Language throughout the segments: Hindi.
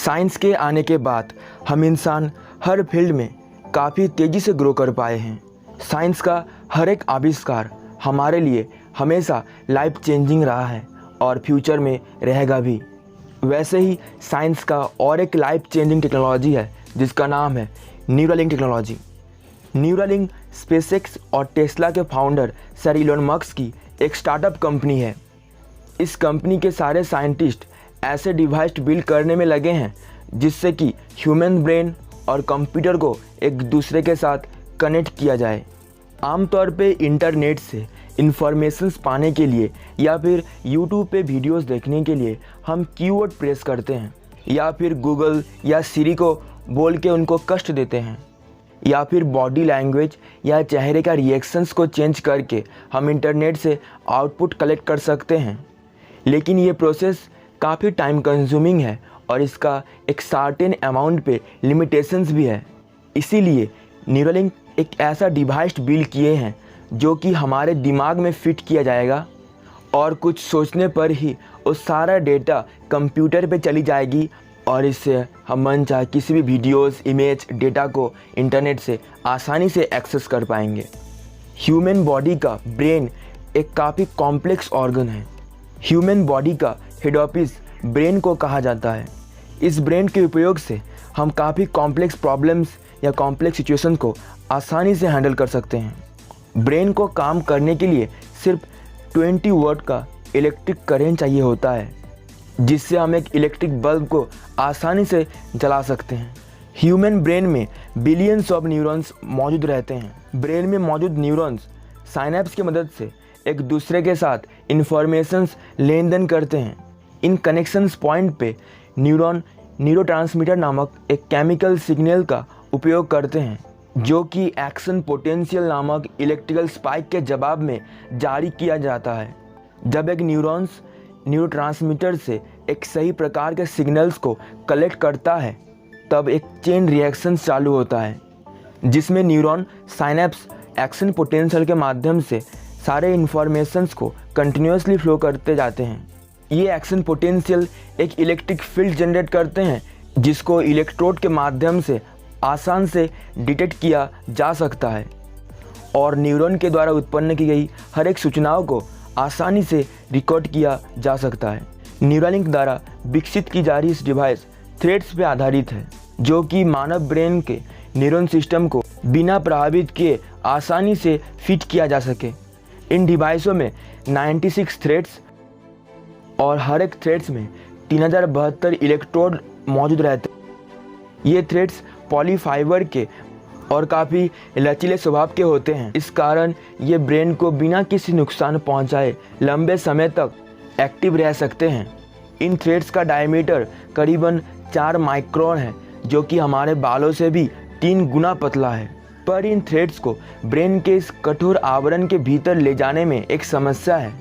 साइंस के आने के बाद हम इंसान हर फील्ड में काफ़ी तेज़ी से ग्रो कर पाए हैं। साइंस का हर एक आविष्कार हमारे लिए हमेशा लाइफ चेंजिंग रहा है और फ्यूचर में रहेगा भी। वैसे ही साइंस का और एक लाइफ चेंजिंग टेक्नोलॉजी है जिसका नाम है न्यूरालिंक टेक्नोलॉजी। न्यूरालिंक स्पेसएक्स और टेस्ला के फाउंडर सर इलॉन मस्क की एक स्टार्टअप कंपनी है। इस कंपनी के सारे साइंटिस्ट ऐसे डिवाइस बिल्ड करने में लगे हैं जिससे कि ह्यूमन ब्रेन और कंप्यूटर को एक दूसरे के साथ कनेक्ट किया जाए। आमतौर पे इंटरनेट से इंफॉर्मेशंस पाने के लिए या फिर यूट्यूब पे वीडियोस देखने के लिए हम कीवर्ड प्रेस करते हैं या फिर गूगल या सिरी को बोल के उनको कष्ट देते हैं या फिर बॉडी लैंग्वेज या चेहरे का रिएक्शंस को चेंज करके हम इंटरनेट से आउटपुट कलेक्ट कर सकते हैं। लेकिन ये प्रोसेस काफ़ी टाइम कंज्यूमिंग है और इसका एक सर्टेन अमाउंट पे लिमिटेशंस भी है। इसीलिए न्यूरालिंक एक ऐसा डिवाइस बिल्ड किए हैं जो कि हमारे दिमाग में फिट किया जाएगा और कुछ सोचने पर ही वो सारा डेटा कंप्यूटर पे चली जाएगी और इससे हम मन चाहे किसी भी वीडियोस, इमेज, डेटा को इंटरनेट से आसानी से एक्सेस कर पाएंगे। ह्यूमन बॉडी का ब्रेन एक काफ़ी कॉम्प्लेक्स ऑर्गन है। ह्यूमन बॉडी का हेड ऑफिस ब्रेन को कहा जाता है। इस ब्रेन के उपयोग से हम काफ़ी कॉम्प्लेक्स प्रॉब्लम्स या कॉम्प्लेक्स सिचुएशन को आसानी से हैंडल कर सकते हैं। ब्रेन को काम करने के लिए सिर्फ 20 वोल्ट का इलेक्ट्रिक करंट चाहिए होता है जिससे हम एक इलेक्ट्रिक बल्ब को आसानी से जला सकते हैं। ह्यूमन ब्रेन में बिलियंस ऑफ न्यूरॉन्स मौजूद रहते हैं। ब्रेन में मौजूद न्यूरॉन्स साइनेप्स की मदद से एक दूसरे के साथ इंफॉर्मेशंस लेन देन करते हैं। इन कनेक्शंस पॉइंट पे न्यूरॉन न्यूरोट्रांसमीटर नामक एक केमिकल सिग्नल का उपयोग करते हैं जो कि एक्शन पोटेंशियल नामक इलेक्ट्रिकल स्पाइक के जवाब में जारी किया जाता है। जब एक न्यूरॉन्स न्यूरोट्रांसमीटर से एक सही प्रकार के सिग्नल्स को कलेक्ट करता है तब एक चेन रिएक्शन चालू होता है जिसमें न्यूरॉन साइनेप्स एक्शन पोटेंशियल के माध्यम से सारे इन्फॉर्मेशंस को कंटिन्यूसली फ्लो करते जाते हैं। ये एक्शन पोटेंशियल एक इलेक्ट्रिक फील्ड जनरेट करते हैं जिसको इलेक्ट्रोड के माध्यम से आसान से डिटेक्ट किया जा सकता है और न्यूरॉन के द्वारा उत्पन्न की गई हर एक सूचनाओं को आसानी से रिकॉर्ड किया जा सकता है। न्यूरालिंक द्वारा विकसित की जा रही इस डिवाइस थ्रेड्स पे आधारित है जो कि मानव ब्रेन के न्यूरॉन सिस्टम को बिना प्रभावित किए आसानी से फिट किया जा सके। इन डिवाइसों में 96 थ्रेड्स और हर एक थ्रेड्स में 3072 इलेक्ट्रोड मौजूद रहते हैं। ये थ्रेड्स पॉलीफाइबर के और काफ़ी लचीले स्वभाव के होते हैं। इस कारण ये ब्रेन को बिना किसी नुकसान पहुंचाए लंबे समय तक एक्टिव रह सकते हैं। इन थ्रेड्स का डायमीटर करीबन 4 माइक्रोन है जो कि हमारे बालों से भी 3 गुना पतला है। पर इन थ्रेड्स को ब्रेन के इस कठोर आवरण के भीतर ले जाने में एक समस्या है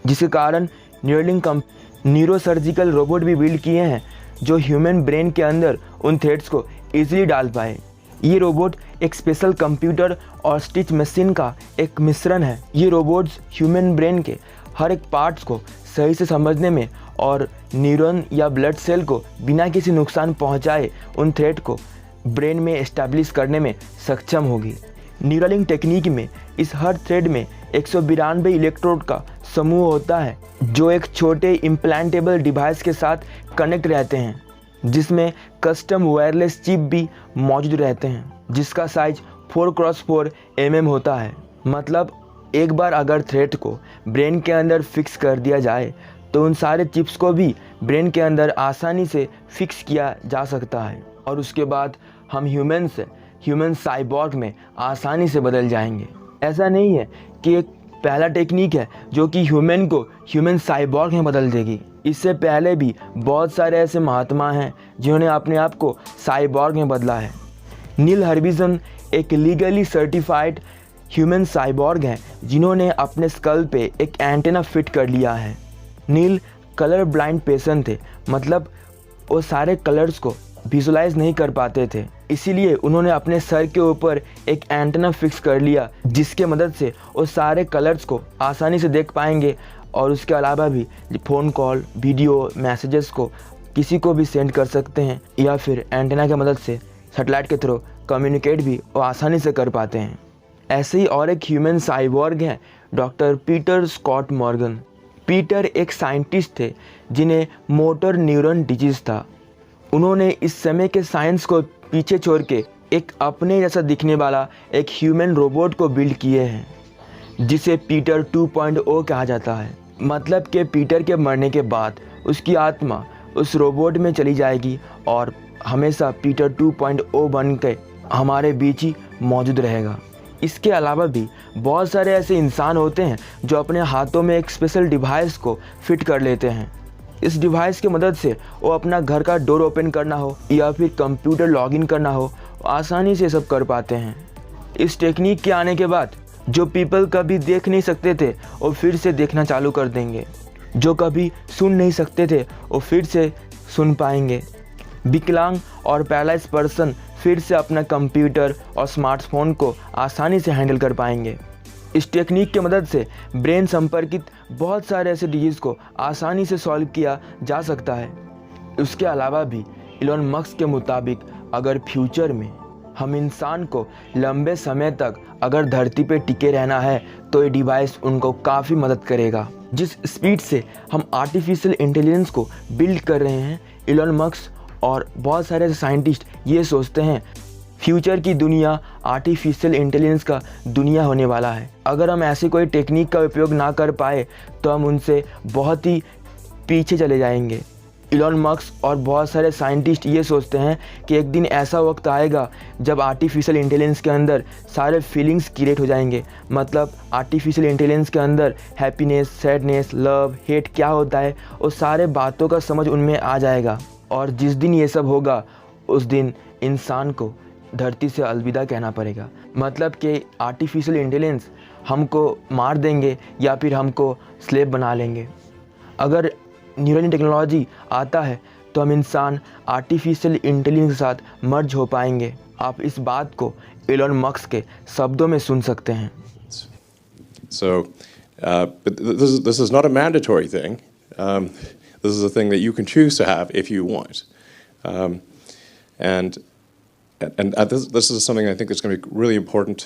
जिसके कारण न्यूरालिंक न्यूरोसर्जिकल रोबोट भी बिल्ड किए हैं जो ह्यूमन ब्रेन के अंदर उन थ्रेड्स को ईजिली डाल पाए। ये रोबोट एक स्पेशल कंप्यूटर और स्टिच मशीन का एक मिश्रण है। ये रोबोट्स ह्यूमन ब्रेन के हर एक पार्ट्स को सही से समझने में और न्यूरॉन या ब्लड सेल को बिना किसी नुकसान पहुंचाए उन थ्रेड को ब्रेन में एस्टैब्लिश करने में सक्षम होगी। न्यूरालिंक टेक्निक में इस हर थ्रेड में 192 इलेक्ट्रोड का समूह होता है जो एक छोटे इम्प्लांटेबल डिवाइस के साथ कनेक्ट रहते हैं जिसमें कस्टम वायरलेस चिप भी मौजूद रहते हैं जिसका साइज 4x4 mm होता है। मतलब एक बार अगर थ्रेड को ब्रेन के अंदर फिक्स कर दिया जाए तो उन सारे चिप्स को भी ब्रेन के अंदर आसानी से फिक्स किया जा सकता है और उसके बाद हम ह्यूमन से ह्यूमन साइबॉर्ग में आसानी से बदल जाएंगे। ऐसा नहीं है कि एक पहला टेक्निक है जो कि ह्यूमन को ह्यूमन साइबॉर्ग में बदल देगी। इससे पहले भी बहुत सारे ऐसे महात्मा हैं जिन्होंने अपने आप को साइबॉर्ग में बदला है। नील हर्बिसन एक लीगली सर्टिफाइड ह्यूमन साइबॉर्ग हैं जिन्होंने अपने स्कल पे एक एंटेना फिट कर लिया है। नील कलर ब्लाइंड पेशेंट थे, मतलब वो सारे कलर्स को विजुलाइज नहीं कर पाते थे, इसीलिए उन्होंने अपने सर के ऊपर एक एंटेना फिक्स कर लिया जिसके मदद से वो सारे कलर्स को आसानी से देख पाएंगे और उसके अलावा भी फ़ोन कॉल, वीडियो, मैसेजेस को किसी को भी सेंड कर सकते हैं या फिर एंटेना की मदद से सैटेलाइट के थ्रू कम्युनिकेट भी वो आसानी से कर पाते हैं। ऐसे ही और एक ह्यूमन साइबॉर्ग हैं, doctor Peter Scott Morgan. Peter एक साइंटिस्ट थे जिन्हें मोटर न्यूरॉन डिजीज़ था। उन्होंने इस समय के साइंस को पीछे छोड़ के एक अपने जैसा दिखने वाला एक ह्यूमन रोबोट को बिल्ड किए हैं, जिसे पीटर 2.0 कहा जाता है। मतलब कि पीटर के मरने के बाद उसकी आत्मा उस रोबोट में चली जाएगी और हमेशा पीटर 2.0 बन के हमारे बीच ही मौजूद रहेगा। इसके अलावा भी बहुत सारे ऐसे इंसान होते हैं जो अपने हाथों में एक स्पेशल डिवाइस को फिट कर लेते हैं। इस डिवाइस की मदद से वो अपना घर का डोर ओपन करना हो या फिर कंप्यूटर लॉगिन करना हो, आसानी से सब कर पाते हैं। इस टेक्निक के आने के बाद जो पीपल कभी देख नहीं सकते थे वो फिर से देखना चालू कर देंगे, जो कभी सुन नहीं सकते थे वो फिर से सुन पाएंगे। विकलांग और पैरालाइज पर्सन फिर से अपना कंप्यूटर और स्मार्टफोन को आसानी से हैंडल कर पाएंगे। इस टेक्निक की मदद से ब्रेन संपर्कित बहुत सारे ऐसे डिजीज़ को आसानी से सॉल्व किया जा सकता है। उसके अलावा भी इलॉन मस्क के मुताबिक अगर फ्यूचर में हम इंसान को लंबे समय तक अगर धरती पे टिके रहना है तो ये डिवाइस उनको काफ़ी मदद करेगा। जिस स्पीड से हम आर्टिफिशियल इंटेलिजेंस को बिल्ड कर रहे हैं, इलॉन मस्क और बहुत सारे साइंटिस्ट ये सोचते हैं फ्यूचर की दुनिया आर्टिफिशियल इंटेलिजेंस का दुनिया होने वाला है। अगर हम ऐसी कोई टेक्निक का उपयोग ना कर पाए तो हम उनसे बहुत ही पीछे चले जाएंगे। इलॉन मस्क और बहुत सारे साइंटिस्ट ये सोचते हैं कि एक दिन ऐसा वक्त आएगा जब आर्टिफिशियल इंटेलिजेंस के अंदर सारे फीलिंग्स क्रिएट हो जाएंगे। मतलब आर्टिफिशियल इंटेलिजेंस के अंदर हैप्पीनेस, सैडनेस, लव, हेट क्या होता है वो सारे बातों का समझ उनमें आ जाएगा। और जिस दिन ये सब होगा उस दिन इंसान को धरती से अलविदा कहना पड़ेगा। मतलब कि आर्टिफिशियल इंटेलिजेंस हमको मार देंगे या फिर हमको स्लेव बना लेंगे। अगर न्यूरल टेक्नोलॉजी आता है तो हम इंसान आर्टिफिशियल इंटेलिजेंस के साथ मर्ज हो पाएंगे। आप इस बात को इलॉन मस्क के शब्दों में सुन सकते हैं। So, but this is not a mandatory thing. This is a thing that you can choose to have if you want. And this is something I think that's going to be really important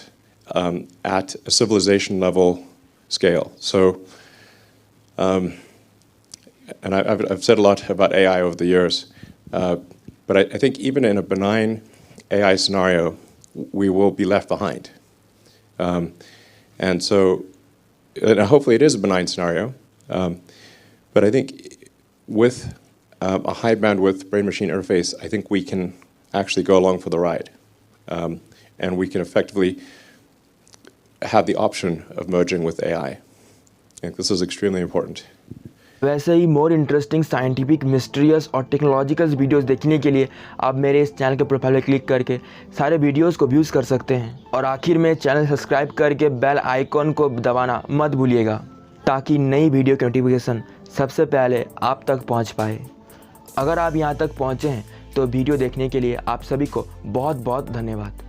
at a civilization level scale. So, and I've said a lot about AI over the years, but I think even in a benign AI scenario, we will be left behind. And so, and hopefully it is a benign scenario, but I think with a high bandwidth brain-machine interface, I think we can actually go along for the ride, and we can effectively have the option of merging with AI. I think this is extremely important. वैसे ही मोर इंटरेस्टिंग साइंटिफिक, मिस्टीरियस और टेक्नोलॉजिकल वीडियोस देखने के लिए आप मेरे इस चैनल के प्रोफाइल पर क्लिक करके सारे वीडियोस को व्यूज़ कर सकते हैं। और आखिर में चैनल सब्सक्राइब करके बेल आइकॉन को दबाना मत भूलिएगा ताकि नई वीडियो की नोटिफिकेशन सबसे पहले आप तक पहुंच पाए। अगर आप यहां तक पहुंचे हैं तो वीडियो देखने के लिए आप सभी को बहुत बहुत धन्यवाद।